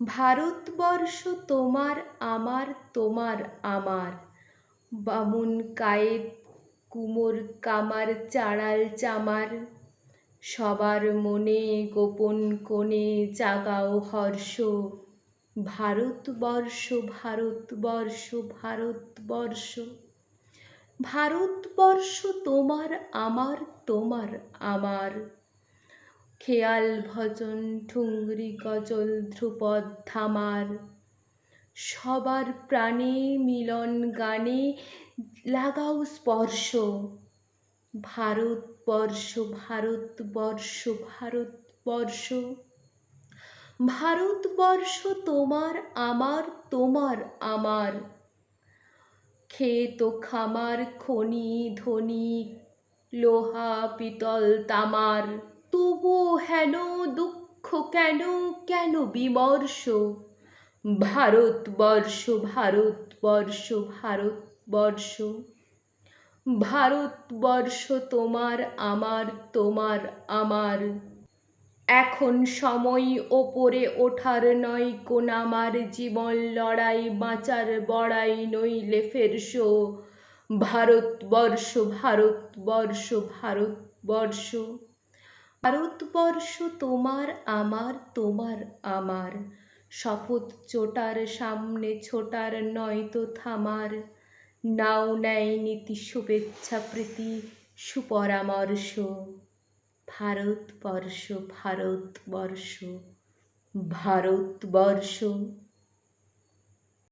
ভারতবর্ষ তোমার আমার তোমার আমার। বামুন কায়েত কুমোর কামার চাড়াল চামার। সবার মনে গোপন কোণে জাগাও হর্ষ। ভারতবর্ষ ভারতবর্ষ ভারতবর্ষ। ভারতবর্ষ তোমার আমার তোমার আমার। খেয়াল ভজন ঠুংরি গজল ধ্রুপদ ধামার। সবার প্রাণে মিলন গানে লাগাও স্পর্শ। ভারতবর্ষ ভারতবর্ষ ভারতবর্ষ। ভারতবর্ষ তোমার আমার তোমার আমার। ক্ষেত খামার খনি ধনি লোহা পিতল তামার। তবুও হেন দুঃখ কেন কেন বিমর্ষ। ভারতবর্ষ ভারতবর্ষ ভারতবর্ষ। ভারতবর্ষ তোমার আমার তোমার আমার। এখন সময় ওপরে ওঠার নয়কো নামার। জীবন লড়াই বাঁচার বড়াই নইলে ফেরশো। ভারতবর্ষ ভারতবর্ষ ভারতবর্ষ। ভারতবর্ষ তোমার আমার তোমার আমার। শপথ চোটার সামনে ছোটার নয়তো থামার। নাও নেয় নীতি শুভেচ্ছা প্রীতি সুপরামর্শ। ভারতবর্ষ ভারতবর্ষ ভারতবর্ষ।